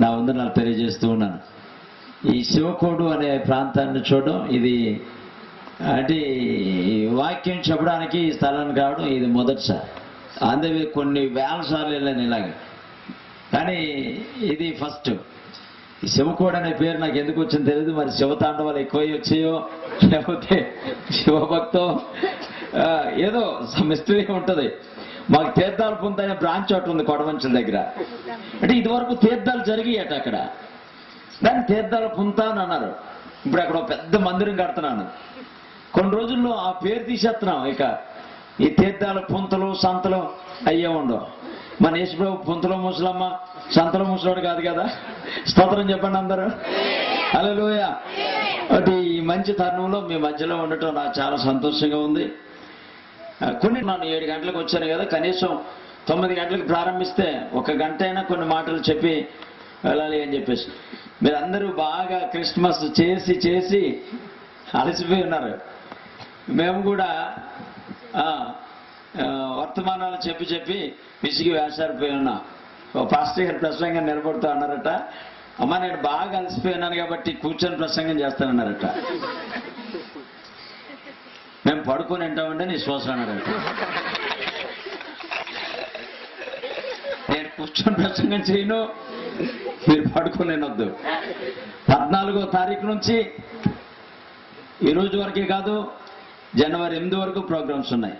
నా వందనాలు తెలియజేస్తూ ఉన్నాను. ఈ శివకోడు అనే ప్రాంతాన్ని చూడడం, ఇది అంటే వాక్యం చెప్పడానికి ఈ స్థలానికి రావడం ఇది మొదటిసారి. అందుకే కొన్ని వేల సార్లు వెళ్ళాను ఇలాగే, కానీ ఇది ఫస్ట్. ఈ శివకోడు అనే పేరు నాకు ఎందుకు వచ్చింది తెలియదు. మరి శివతాండవాలు ఎక్కువై వచ్చాయో లేకపోతే శివభక్తో ఏదో మిస్టరీ ఉంటుంది. మాకు తీర్థాలు పొందుతాయన బ్రాంచ్ ఒకటి ఉంది కొడవంచుల దగ్గర. అంటే ఇదివరకు తీర్థాలు జరిగాయట అక్కడ, దాన్ని తీర్థాలు పొందుతా అని అన్నారు. ఇప్పుడు అక్కడ పెద్ద మందిరం కడుతున్నాను. కొన్ని రోజుల్లో ఆ పేరు తీసేస్తున్నాం. ఇక ఈ తీర్థాల పుంతలు సంతలు అయ్యే ఉండవు. మన యేసుప్రభు పుంతలో ముసలమ్మ సంతలో ముసలోడు కాదు కదా. స్తోత్రం చెప్పండి అందరూ. హల్లెలూయా. అంటే ఈ మంచి తరుణంలో మీ మధ్యలో ఉండటం నాకు చాలా సంతోషంగా ఉంది. కొన్ని నేను 7 గంటలకు వచ్చాను కదా, కనీసం 9 గంటలకు ప్రారంభిస్తే 1 గంట అయినా కొన్ని మాటలు చెప్పి వెళ్ళాలి అని చెప్పేసి. మీరందరూ బాగా క్రిస్మస్ చేసి చేసి అలసిపోయి ఉన్నారు. మేము కూడా వర్తమానాలు చెప్పి చెప్పి విసిగి వేసారిపోయి ఉన్నాం. పాస్టర్ గారు ప్రసంగం నిలబడుతూ అన్నారట, అమ్మ నేను బాగా అలసిపోయినాను కాబట్టి కూర్చొని ప్రసంగం చేస్తానన్నారట. మేము పడుకొని వింటామంటే నీ శ్వాస అన్నారట. నేను కూర్చొని ప్రసంగం చేయను, మీరు పడుకొని వినొద్దు. 14వ తారీఖు నుంచి ఈ రోజు వరకే కాదు, జనవరి 8 వరకు ప్రోగ్రామ్స్ ఉన్నాయి.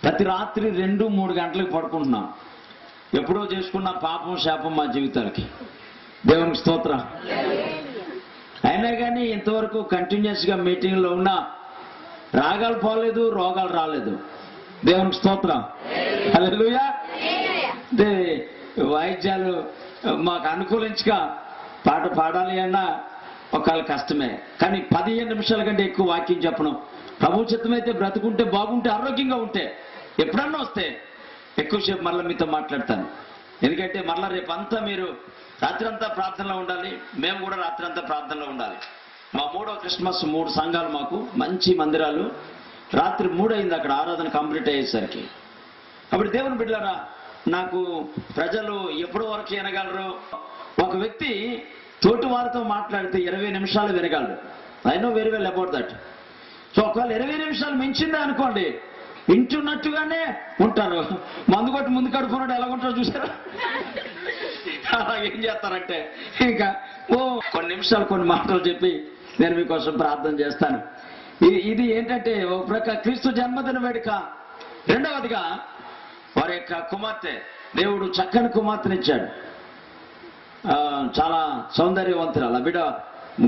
ప్రతి రాత్రి 2-3 గంటలకు పడుకుంటున్నాం. ఎప్పుడో చేసుకున్న పాపం శాపం మా జీవితాలకి. దేవునికి స్తోత్రం. అయినా కానీ ఇంతవరకు కంటిన్యూస్గా మీటింగ్లో ఉన్నా రాగాలు పోలేదు, రోగాలు రాలేదు. దేవునికి స్తోత్రం. హల్లెలూయా. అంటే వాయిద్యాలు మాకు అనుకూలించగా పాట పాడాలి అన్నా ఒకవేళ కష్టమే. కానీ 15 నిమిషాల కంటే ఎక్కువ వాక్యం చెప్పడం, ప్రభు చిత్తమైతే బ్రతుకుంటే బాగుంటే ఆరోగ్యంగా ఉంటే ఎప్పుడన్నా వస్తే ఎక్కువసేపు మరలా మీతో మాట్లాడతాను. ఎందుకంటే మరలా రేపంతా మీరు రాత్రంతా ప్రార్థనలో ఉండాలి, మేము కూడా రాత్రంతా ప్రార్థనలో ఉండాలి. మా 3వ క్రిస్మస్ 3 సంఘాలు మాకు మంచి మందిరాలు. రాత్రి 3 అయింది అక్కడ ఆరాధన కంప్లీట్ అయ్యేసరికి. అప్పుడు దేవుని బిడ్డలారా, నాకు ప్రజలు ఎప్పటి వరకు వినగలరు? ఒక వ్యక్తి తోటి వారితో మాట్లాడితే 20 నిమిషాలు వినగలరు. I know very well about that. So ఒకవేళ 20 నిమిషాలు మించిందే అనుకోండి, వింటున్నట్టుగానే ఉంటారు. మందు కొట్టి ముందు కడుపున్నాడు ఎలా ఉంటారో చూసారా? అలాగేం చేస్తారంటే ఇంకా కొన్ని నిమిషాలు కొన్ని మాటలు చెప్పి నేను మీకోసం ప్రార్థన చేస్తాను. ఇది ఏంటంటే ఒక ప్రకారం క్రీస్తు జన్మదిన వేడుక. రెండవదిగా వారి యొక్క కుమార్తె, దేవుడు చక్కని కుమార్తెనిచ్చాడు. చాలా సౌందర్యవంతురాలు. బిడ్డ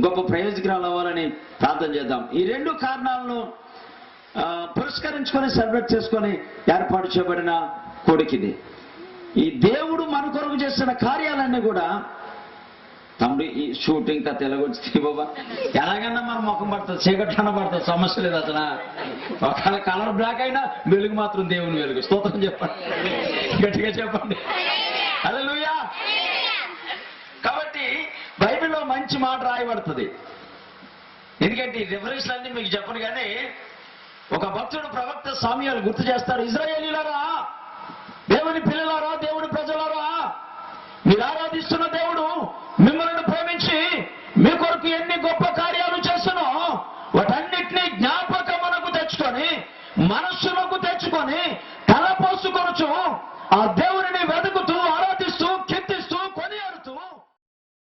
గొప్ప ప్రయోజకురాలు అవ్వాలని ప్రార్థన చేద్దాం. ఈ 2 కారణాలను పురస్కరించుకొని సెలబ్రేట్ చేసుకొని ఏర్పాటు చేయబడిన కొడుకిది. ఈ దేవుడు మన కొరకు చేసిన కార్యాలన్నీ కూడా తమ్ముడు ఈ షూటింగ్ కథ ఎలాగొచ్చింది బాబా, ఎలాగన్నా మన ముఖం పడుతుంది, చీకట్లన్నా పడుతుంది, సమస్య లేదు అసలు. ఒకవేళ కలర్ బ్లాక్ అయినా వెలుగు మాత్రం దేవుని వెలుగు. స్తోత్రం చెప్పండి, గట్టిగా చెప్పండి. హల్లెలూయా. కాబట్టి బైబిల్లో మంచి మాట రాయబడుతుంది. ఎందుకంటే ఈ రిఫరెన్స్లు అన్నీ మీకు చెప్పను, కానీ ఒక భక్తుడు ప్రవక్త సామ్యాలు గుర్తు చేస్తారు. ఇశ్రాయేలీయులారా, దేవుని పిల్లలారా, దేవుని ప్రజలారా, మీరు ఆరాధిస్తున్న